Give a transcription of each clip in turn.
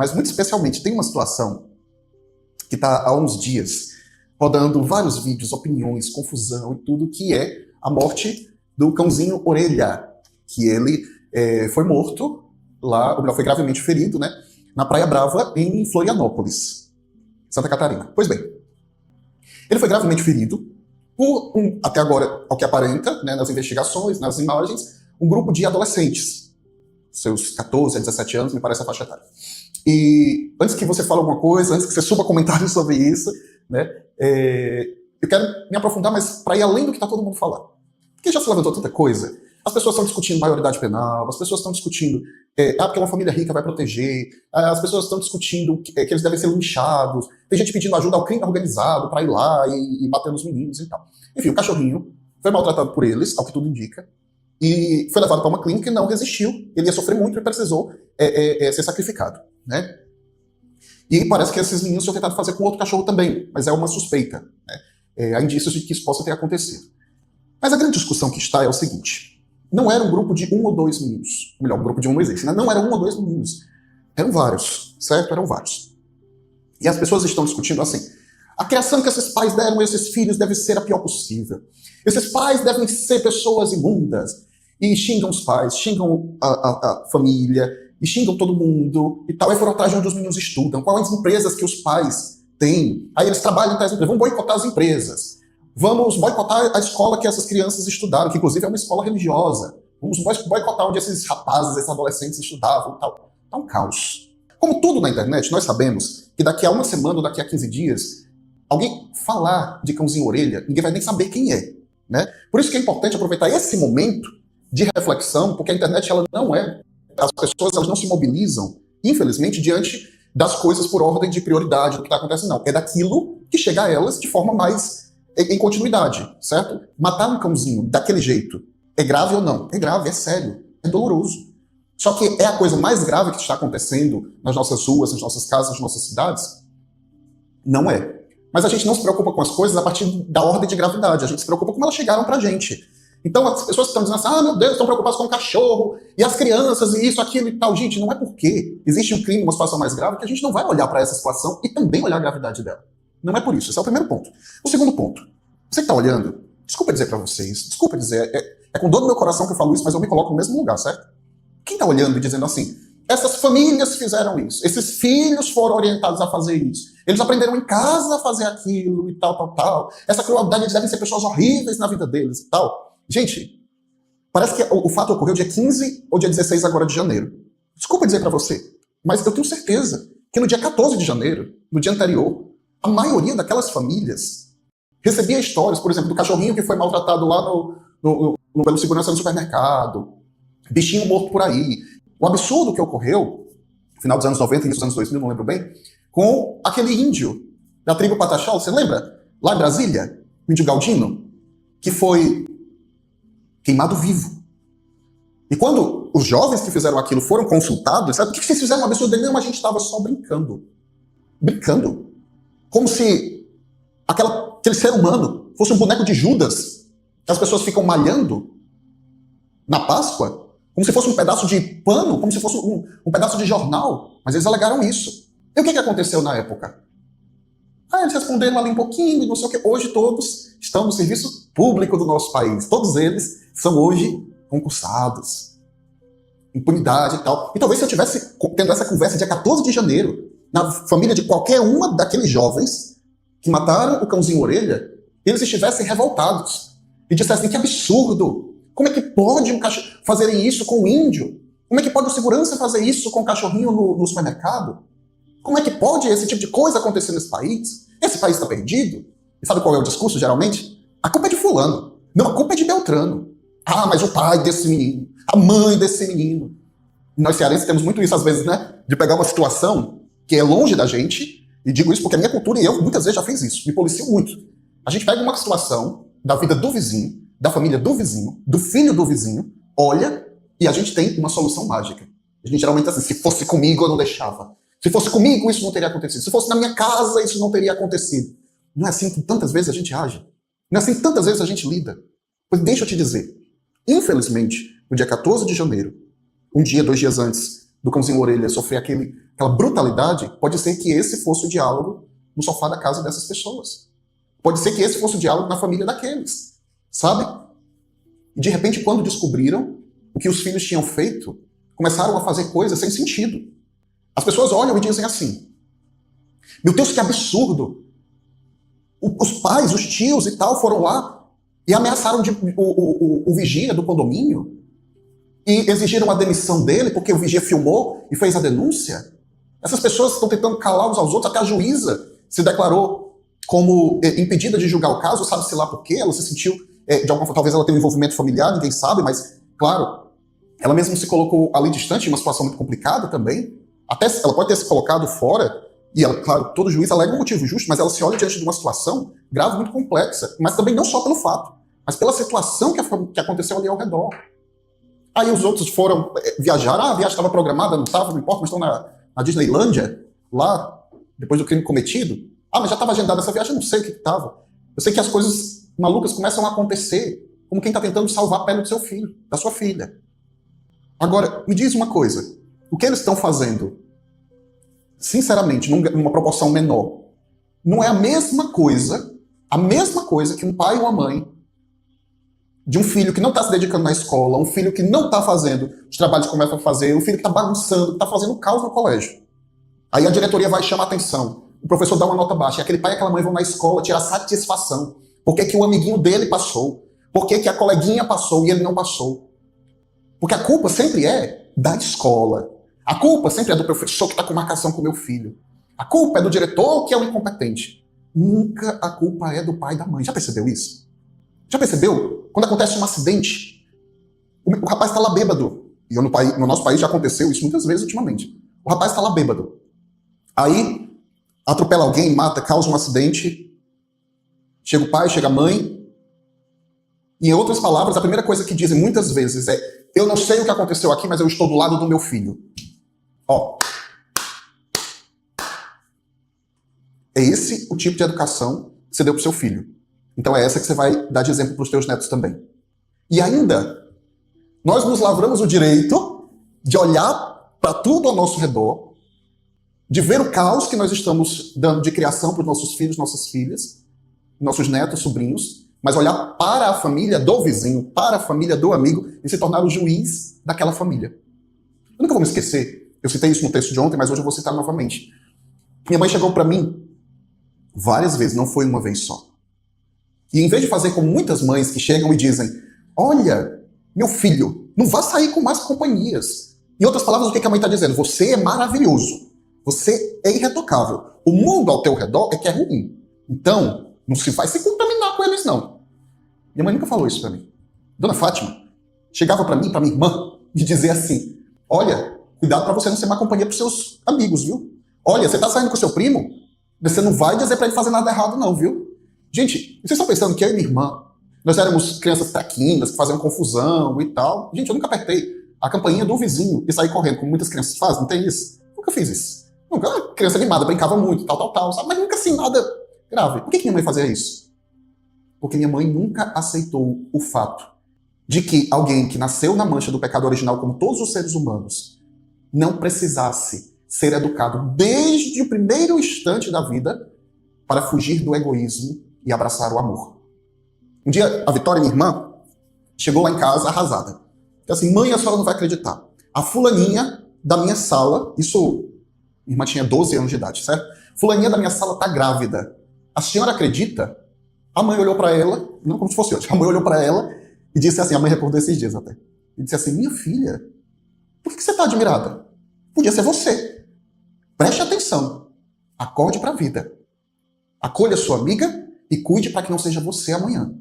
mas muito especialmente tem uma situação que está há uns dias rodando vários vídeos, opiniões, confusão e tudo, que é a morte do cãozinho Orelha, que ele foi morto lá, ou melhor, foi gravemente ferido, né, na Praia Brava, em Florianópolis, Santa Catarina. Pois bem, ele foi gravemente ferido por, até agora, ao que aparenta, né, nas investigações, nas imagens, um grupo de adolescentes, seus 14 a 17 anos, me parece a faixa etária. E antes que você fale alguma coisa, antes que você suba comentários sobre isso, né, eu quero me aprofundar, mas para ir além do que está todo mundo falando. Porque já se levantou tanta coisa. As pessoas estão discutindo maioridade penal, as pessoas estão discutindo porque uma família rica vai proteger, as pessoas estão discutindo que eles devem ser linchados, tem gente pedindo ajuda ao crime organizado para ir lá e bater nos meninos e tal. Enfim, o cachorrinho foi maltratado por eles, ao que tudo indica, e foi levado para uma clínica e não resistiu. Ele ia sofrer muito e precisou ser sacrificado, né? E parece que esses meninos tinham tentado fazer com outro cachorro também, mas é uma suspeita, né? Há indícios de que isso possa ter acontecido. Mas a grande discussão que está é o seguinte: não era um grupo de 1 ou 2 meninos. Melhor, um grupo de 1 não existe, né? Não era 1 ou 2 meninos. Eram vários, certo? Eram vários. E as pessoas estão discutindo assim: a criação que esses pais deram a esses filhos deve ser a pior possível. Esses pais devem ser pessoas imundas. E xingam os pais, xingam a família, e xingam todo mundo e tal. Aí foram atrás de onde os meninos estudam, quais as empresas que os pais têm. Aí eles trabalham em tais empresas. Vamos boicotar as empresas. Vamos boicotar a escola que essas crianças estudaram, que inclusive é uma escola religiosa. Vamos boicotar onde esses rapazes, esses adolescentes estudavam e tal. Tá um caos. Como tudo na internet, nós sabemos que daqui a uma semana ou daqui a 15 dias, alguém falar de cãozinho orelha, ninguém vai nem saber quem é, né? Por isso que é importante aproveitar esse momento de reflexão, porque a internet ela não é... As pessoas elas não se mobilizam, infelizmente, diante das coisas por ordem de prioridade do que está acontecendo, não. É daquilo que chega a elas de forma mais em continuidade, certo? Matar um cãozinho daquele jeito é grave ou não? É grave, é sério, é doloroso. Só que é a coisa mais grave que está acontecendo nas nossas ruas, nas nossas casas, nas nossas cidades? Não é. Mas a gente não se preocupa com as coisas a partir da ordem de gravidade, a gente se preocupa como elas chegaram pra gente. Então as pessoas estão dizendo assim: meu Deus, estão preocupadas com o cachorro, e as crianças, e isso, aquilo e tal. Gente, não é porque existe um crime, uma situação mais grave, que a gente não vai olhar para essa situação e também olhar a gravidade dela. Não é por isso, esse é o primeiro ponto. O segundo ponto: você que está olhando, desculpa dizer para vocês, desculpa dizer, é com dor no meu coração que eu falo isso, mas eu me coloco no mesmo lugar, certo? Quem está olhando e dizendo assim: essas famílias fizeram isso, esses filhos foram orientados a fazer isso, eles aprenderam em casa a fazer aquilo e tal, essa crueldade, eles devem ser pessoas horríveis na vida deles e tal. Gente, parece que o fato ocorreu dia 15 ou dia 16 agora de janeiro. Desculpa dizer para você, mas eu tenho certeza que no dia 14 de janeiro, no dia anterior, a maioria daquelas famílias recebia histórias, por exemplo, do cachorrinho que foi maltratado lá pelo segurança no supermercado, bichinho morto por aí. O absurdo que ocorreu, no final dos anos 90 e início dos anos 2000, não lembro bem, com aquele índio da tribo Pataxó, você lembra? Lá em Brasília, o índio Galdino, que foi queimado vivo. E quando os jovens que fizeram aquilo foram consultados, sabe o que vocês fizeram? Um absurdo dele? Não, a gente estava só brincando. Brincando. Como se aquele ser humano fosse um boneco de Judas, que as pessoas ficam malhando na Páscoa, como se fosse um pedaço de pano, como se fosse um pedaço de jornal. Mas eles alegaram isso. E o que aconteceu na época? Eles responderam ali um pouquinho, não sei o que. Hoje todos estão no serviço público do nosso país. Todos eles são hoje concursados. Impunidade e tal. E talvez se eu estivesse tendo essa conversa dia 14 de janeiro, na família de qualquer uma daqueles jovens que mataram o cãozinho orelha, eles estivessem revoltados. E dissessem: que absurdo! Como é que pode fazerem isso com o índio? Como é que pode o segurança fazer isso com o cachorrinho no supermercado? Como é que pode esse tipo de coisa acontecer nesse país? Esse país está perdido? E sabe qual é o discurso, geralmente? A culpa é de fulano. Não, a culpa é de Beltrano. Mas o pai desse menino, a mãe desse menino. Nós cearenses temos muito isso às vezes, né? De pegar uma situação que é longe da gente, e digo isso porque a minha cultura e eu muitas vezes já fiz isso, me policio muito. A gente pega uma situação da vida do vizinho, da família do vizinho, do filho do vizinho, olha, e a gente tem uma solução mágica. A gente geralmente assim: se fosse comigo eu não deixava. Se fosse comigo, isso não teria acontecido. Se fosse na minha casa, isso não teria acontecido. Não é assim que tantas vezes a gente age. Não é assim que tantas vezes a gente lida. Pois deixa eu te dizer, infelizmente, no dia 14 de janeiro, um dia, 2 dias antes do cãozinho orelha sofrer aquele aquela brutalidade, pode ser que esse fosse o diálogo no sofá da casa dessas pessoas. Pode ser que esse fosse o diálogo na família daqueles, sabe? E de repente, quando descobriram o que os filhos tinham feito, começaram a fazer coisas sem sentido. As pessoas olham e dizem assim: meu Deus, que absurdo! Os pais, os tios e tal foram lá e ameaçaram o vigia do condomínio e exigiram a demissão dele porque o vigia filmou e fez a denúncia. Essas pessoas estão tentando calar uns aos outros, até a juíza se declarou como impedida de julgar o caso, sabe-se lá por quê, ela se sentiu, de alguma forma, talvez ela tenha um envolvimento familiar, ninguém sabe, mas, claro, ela mesma se colocou ali distante, em uma situação muito complicada também, até ela pode ter se colocado fora, e ela, claro, todo juiz alega um motivo justo, mas ela se olha diante de uma situação grave, muito complexa, mas também não só pelo fato, mas pela situação que aconteceu ali ao redor. Aí os outros foram viajar, a viagem estava programada, não estava, não importa, mas estão na Disneylândia, lá, depois do crime cometido. Mas já estava agendada essa viagem, eu não sei o que estava. Eu sei que as coisas malucas começam a acontecer, como quem está tentando salvar a pele do seu filho, da sua filha. Agora, me diz uma coisa, o que eles estão fazendo, sinceramente, numa proporção menor, não é a mesma coisa que um pai ou uma mãe de um filho que não está se dedicando na escola, um filho que não está fazendo os trabalhos que começa a fazer, um filho que está bagunçando, que está fazendo caos no colégio. Aí a diretoria vai chamar atenção, o professor dá uma nota baixa, e aquele pai e aquela mãe vão na escola tirar satisfação. Por que o amiguinho dele passou? Por que a coleguinha passou e ele não passou? Porque a culpa sempre é da escola. A culpa sempre é do professor que está com marcação com o meu filho. A culpa é do diretor que é o incompetente. Nunca a culpa é do pai e da mãe. Já percebeu isso? Já percebeu? Quando acontece um acidente, o rapaz está lá bêbado. E no nosso país já aconteceu isso muitas vezes ultimamente. O rapaz está lá bêbado. Aí, atropela alguém, mata, causa um acidente. Chega o pai, chega a mãe. E em outras palavras, a primeira coisa que dizem muitas vezes é: eu não sei o que aconteceu aqui, mas eu estou do lado do meu filho. Ó. É esse o tipo de educação que você deu para o seu filho. Então é essa que você vai dar de exemplo para os teus netos também. E ainda, nós nos lavramos o direito de olhar para tudo ao nosso redor, de ver o caos que nós estamos dando de criação para os nossos filhos, nossas filhas, nossos netos, sobrinhos, mas olhar para a família do vizinho, para a família do amigo e se tornar o juiz daquela família. Eu nunca vou me esquecer, eu citei isso no texto de ontem, mas hoje eu vou citar novamente. Minha mãe chegou para mim várias vezes, não foi uma vez só. E em vez de fazer como muitas mães que chegam e dizem: olha, meu filho, não vá sair com más companhias. Em outras palavras, o que a mãe está dizendo? Você é maravilhoso. Você é irretocável. O mundo ao teu redor é que é ruim. Então, não se vai se contaminar com eles, não. Minha mãe nunca falou isso para mim. Dona Fátima chegava para mim, para minha irmã, e dizia assim: olha, cuidado para você não ser má companhia para seus amigos, viu? Olha, você está saindo com seu primo, você não vai dizer para ele fazer nada errado, não, viu? Gente, vocês estão pensando que eu e minha irmã, nós éramos crianças traquinas, que faziam confusão e tal. Gente, eu nunca apertei a campainha do vizinho e saí correndo, como muitas crianças fazem, não tem isso? Nunca fiz isso. Nunca, eu era criança animada, brincava muito, tal, sabe? Mas nunca assim, nada grave. Por que minha mãe fazia isso? Porque minha mãe nunca aceitou o fato de que alguém que nasceu na mancha do pecado original, como todos os seres humanos, não precisasse ser educado desde o primeiro instante da vida para fugir do egoísmo e abraçar o amor. Um dia, a Vitória, minha irmã, chegou lá em casa arrasada. Disse assim: mãe, a senhora não vai acreditar. A fulaninha da minha sala, isso, minha irmã tinha 12 anos de idade, certo? Fulaninha da minha sala tá grávida. A senhora acredita? A mãe olhou para ela, não como se fosse hoje, a mãe olhou para ela e disse assim, a mãe recordou esses dias até, e disse assim: minha filha, por que você tá admirada? Podia ser você. Preste atenção. Acorde para a vida. Acolha sua amiga e cuide para que não seja você amanhã.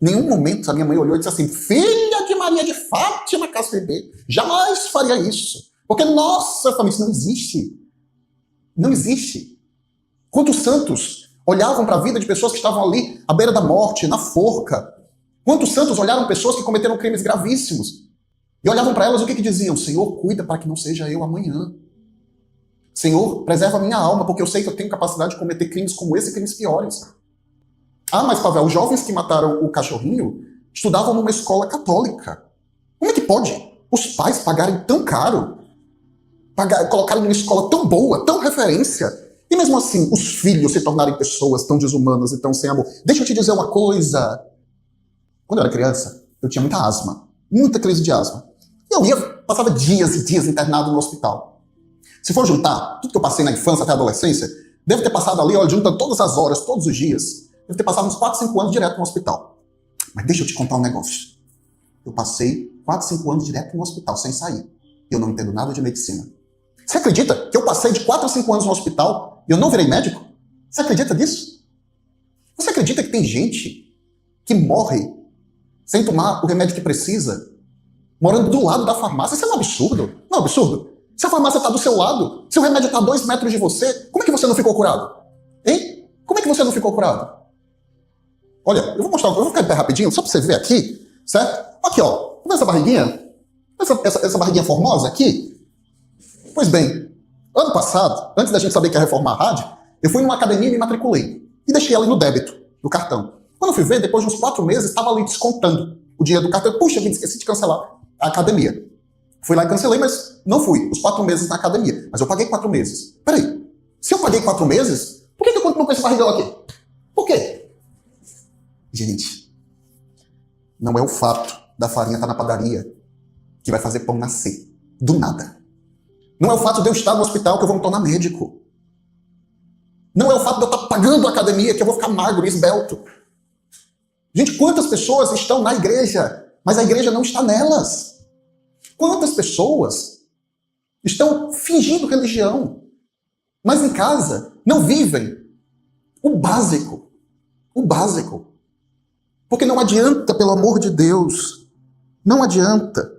Em nenhum momento a minha mãe olhou e disse assim: filha de Maria de Fátima Casbebê, jamais faria isso. Porque, nossa família, isso não existe. Não existe. Quantos santos olhavam para a vida de pessoas que estavam ali à beira da morte, na forca? Quantos santos olharam pessoas que cometeram crimes gravíssimos? E olhavam para elas, o que diziam? Senhor, cuida para que não seja eu amanhã. Senhor, preserva a minha alma, porque eu sei que eu tenho capacidade de cometer crimes como esse e crimes piores. Mas Pavel, os jovens que mataram o cachorrinho estudavam numa escola católica. Como é que pode os pais pagarem tão caro colocaram numa escola tão boa, tão referência, e mesmo assim os filhos se tornarem pessoas tão desumanas e tão sem amor. Deixa eu te dizer uma coisa. Quando eu era criança, eu tinha muita asma, muita crise de asma. Passava dias e dias internado no hospital. Se for juntar tudo que eu passei na infância até a adolescência, devo ter passado ali, olha, juntando todas as horas, todos os dias, devo ter passado uns 4, 5 anos direto no hospital. Mas deixa eu te contar um negócio. Eu passei 4, 5 anos direto no hospital, sem sair. E eu não entendo nada de medicina. Você acredita que eu passei de 4 a 5 anos no hospital e eu não virei médico? Você acredita nisso? Você acredita que tem gente que morre sem tomar o remédio que precisa, morando do lado da farmácia? Isso é um absurdo. Não é um absurdo? Se a farmácia está do seu lado, se o remédio está a 2 metros de você, como é que você não ficou curado? Hein? Como é que você não ficou curado? Olha, eu vou ficar bem rapidinho, só para você ver aqui, certo? Aqui, ó. Vê essa barriguinha? Essa barriguinha formosa aqui? Pois bem, ano passado, antes da gente saber que ia reformar a rádio, eu fui numa academia e me matriculei. E deixei ela no débito do cartão. Quando eu fui ver, depois de uns 4 meses, estava ali descontando o dinheiro do cartão. Puxa, eu esqueci de cancelar a academia. Fui lá e cancelei, mas não fui. Os 4 meses na academia. Mas eu paguei 4 meses. Peraí, se eu paguei 4 meses, por que eu continuo com esse barrigão aqui? Por quê? Gente, não é o fato da farinha estar na padaria que vai fazer pão nascer. Do nada. Não é o fato de eu estar no hospital que eu vou me tornar médico. Não é o fato de eu estar pagando a academia que eu vou ficar magro e esbelto. Gente, quantas pessoas estão na igreja, mas a igreja não está nelas? Quantas pessoas estão fingindo religião, mas em casa não vivem o básico? O básico. Porque não adianta, pelo amor de Deus, não adianta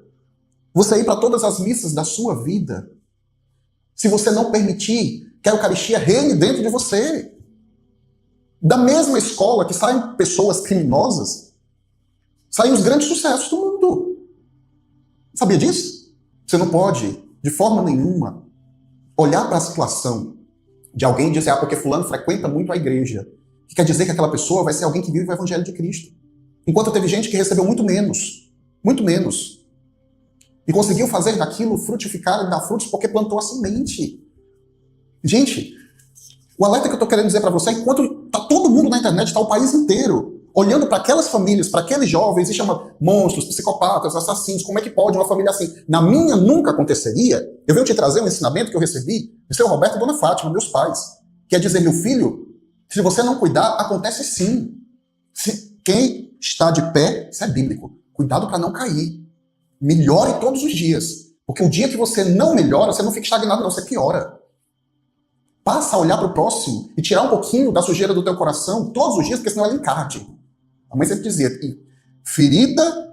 você ir para todas as missas da sua vida se você não permitir que a Eucaristia reine dentro de você. Da mesma escola que saem pessoas criminosas, saem os grandes sucessos do mundo. Sabia disso? Você não pode, de forma nenhuma, olhar para a situação de alguém e dizer, porque fulano frequenta muito a igreja, que quer dizer que aquela pessoa vai ser alguém que vive o Evangelho de Cristo. Enquanto teve gente que recebeu muito menos, e conseguiu fazer daquilo frutificar e dar frutos porque plantou a semente. Gente, o alerta que eu estou querendo dizer para você é enquanto está todo mundo na internet, está o país inteiro, olhando para aquelas famílias, para aqueles jovens, e chama monstros, psicopatas, assassinos, como é que pode uma família assim? Na minha nunca aconteceria. Eu venho te trazer um ensinamento que eu recebi do seu Roberto e Dona Fátima, meus pais, que é dizer, meu filho, se você não cuidar, acontece sim. Quem está de pé, isso é bíblico, cuidado para não cair. Melhore todos os dias, porque o dia que você não melhora, você não fica estagnado não, você piora. Passa a olhar para o próximo e tirar um pouquinho da sujeira do teu coração todos os dias, porque senão ela encarde. A mãe sempre dizia, ferida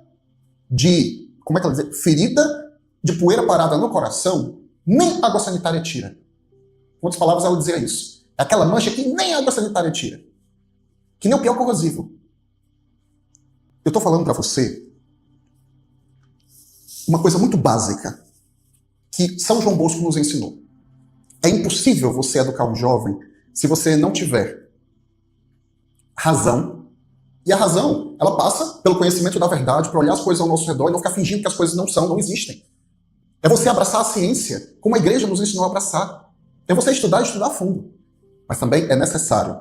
de poeira parada no coração, nem água sanitária tira. Com outras palavras, ela dizia isso. É aquela mancha que nem água sanitária tira. Que nem o pior corrosivo. Eu estou falando para você uma coisa muito básica que São João Bosco nos ensinou. É impossível você educar um jovem se você não tiver razão. E a razão, ela passa pelo conhecimento da verdade, para olhar as coisas ao nosso redor e não ficar fingindo que as coisas não existem. É você abraçar a ciência, como a igreja nos ensinou a abraçar. É você estudar e estudar a fundo. Mas também é necessário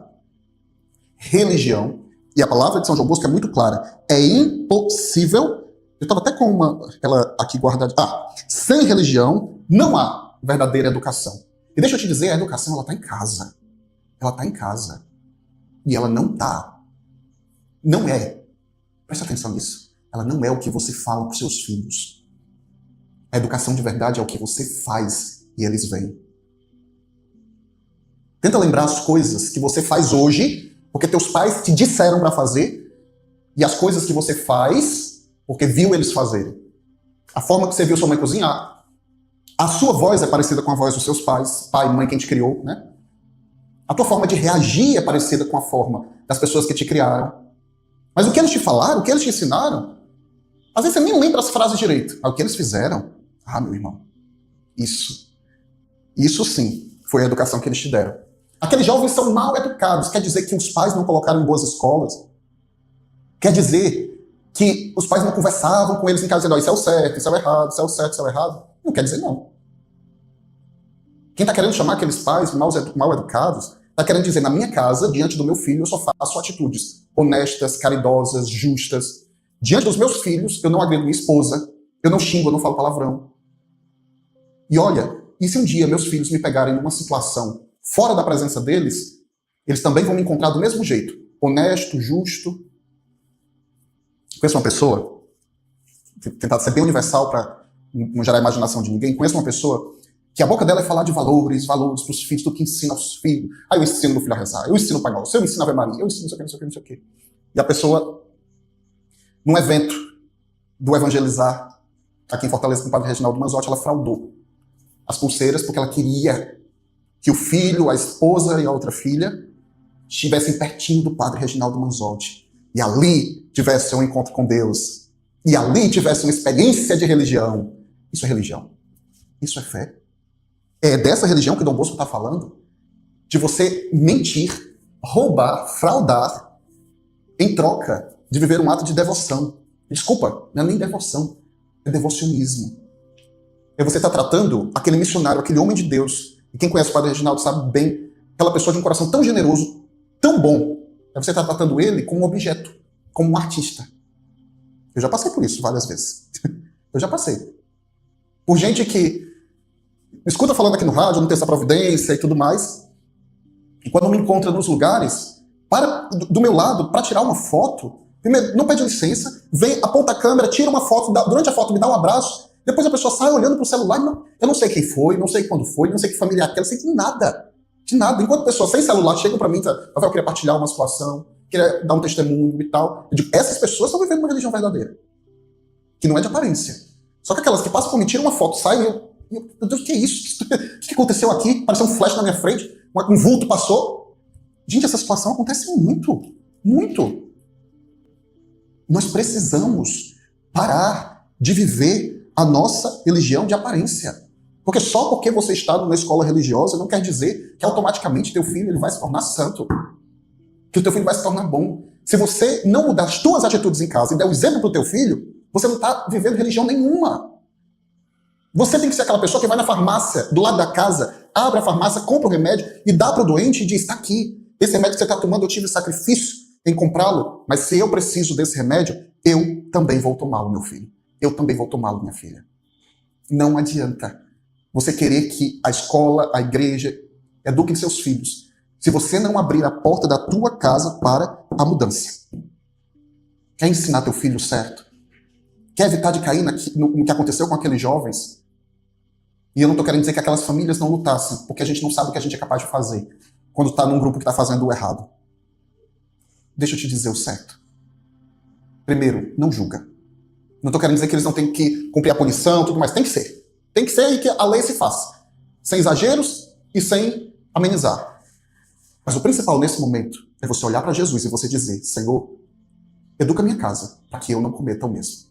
religião, e a palavra de São João Bosco é muito clara. É impossível. Eu estava até com ela aqui guardada. Sem religião não há verdadeira educação. E deixa eu te dizer, a educação ela está em casa. Ela está em casa. E ela não está. Não é. Presta atenção nisso. Ela não é o que você fala para os seus filhos. A educação de verdade é o que você faz e eles veem. Tenta lembrar as coisas que você faz hoje, porque teus pais te disseram para fazer, e as coisas que você faz, porque viu eles fazerem. A forma que você viu sua mãe cozinhar. A sua voz é parecida com a voz dos seus pais, pai e mãe quem te criou, né? A tua forma de reagir é parecida com a forma das pessoas que te criaram. Mas o que eles te falaram, o que eles te ensinaram, às vezes você nem lembra as frases direito. O que eles fizeram? Meu irmão, isso sim foi a educação que eles te deram. Aqueles jovens são mal educados. Quer dizer que os pais não colocaram em boas escolas? Quer dizer que os pais não conversavam com eles em casa dizendo, isso é o certo, isso é o errado, isso é o certo, isso é o errado? Não quer dizer não. Quem está querendo chamar aqueles pais mal educados, está querendo dizer, na minha casa, diante do meu filho, eu só faço atitudes honestas, caridosas, justas. Diante dos meus filhos, eu não agredo minha esposa, eu não xingo, eu não falo palavrão. E olha, e se um dia meus filhos me pegarem numa situação fora da presença deles, eles também vão me encontrar do mesmo jeito, honesto, justo. Conheço uma pessoa, tentado ser bem universal para não gerar a imaginação de ninguém, conheço uma pessoa que a boca dela é falar de valores para os filhos, do que ensina aos filhos. Aí eu ensino meu filho a rezar, eu ensino o Pai Nosso, eu ensino a Ave Maria, eu ensino não sei o que, não sei o que, não sei o que. E a pessoa, num evento do Evangelizar, aqui em Fortaleza, com o padre Reginaldo Manzotti, ela fraudou as pulseiras porque ela queria que o filho, a esposa e a outra filha estivessem pertinho do padre Reginaldo Manzotti. E ali tivesse um encontro com Deus. E ali tivesse uma experiência de religião. Isso é religião. Isso é fé. É dessa religião que Dom Bosco está falando? De você mentir, roubar, fraudar, em troca de viver um ato de devoção. Desculpa, não é nem devoção, é devocionismo. É você estar tratando aquele missionário, aquele homem de Deus, e quem conhece o padre Reginaldo sabe bem, aquela pessoa de um coração tão generoso, tão bom, é você estar tratando ele como um objeto, como um artista. Eu já passei por isso várias vezes. Eu já passei. Por gente que me escuta falando aqui no rádio, não tem essa providência e tudo mais, e quando me encontra nos lugares, para do meu lado para tirar uma foto, primeiro, não pede licença, vem, aponta a câmera, tira uma foto, durante a foto me dá um abraço, depois a pessoa sai olhando pro celular, eu não sei quem foi, não sei quando foi, não sei que família é aquela, não sei de nada. De nada. Enquanto pessoas sem celular chegam para mim, eu queria partilhar uma situação, queria dar um testemunho e tal. Eu digo, essas pessoas estão vivendo uma religião verdadeira. Que não é de aparência. Só que aquelas que passam por mim, tiram uma foto, saem e eu, meu Deus, o que é isso? O que aconteceu aqui? Pareceu um flash na minha frente, um vulto passou. Gente, essa situação acontece muito. Muito. Nós precisamos parar de viver a nossa religião de aparência. Porque só porque você está numa escola religiosa não quer dizer que automaticamente teu filho ele vai se tornar santo. Que o teu filho vai se tornar bom. Se você não mudar as tuas atitudes em casa e der o exemplo para o teu filho, você não está vivendo religião nenhuma. Você tem que ser aquela pessoa que vai na farmácia, do lado da casa, abre a farmácia, compra o remédio e dá para o doente e diz, está aqui, esse remédio que você está tomando, eu tive sacrifício em comprá-lo, mas se eu preciso desse remédio, eu também vou tomá-lo, meu filho. Eu também vou tomá-lo, minha filha. Não adianta você querer que a escola, a igreja, eduquem seus filhos, se você não abrir a porta da tua casa para a mudança. Quer ensinar teu filho certo? Quer evitar de cair no que aconteceu com aqueles jovens? E eu não estou querendo dizer que aquelas famílias não lutassem, porque a gente não sabe o que a gente é capaz de fazer quando está num grupo que está fazendo o errado. Deixa eu te dizer o certo. Primeiro, não julga. Não estou querendo dizer que eles não têm que cumprir a punição, tudo mais. Tem que ser. Tem que ser e que a lei se faça. Sem exageros e sem amenizar. Mas o principal nesse momento é você olhar para Jesus e você dizer, Senhor, educa minha casa para que eu não cometa o mesmo.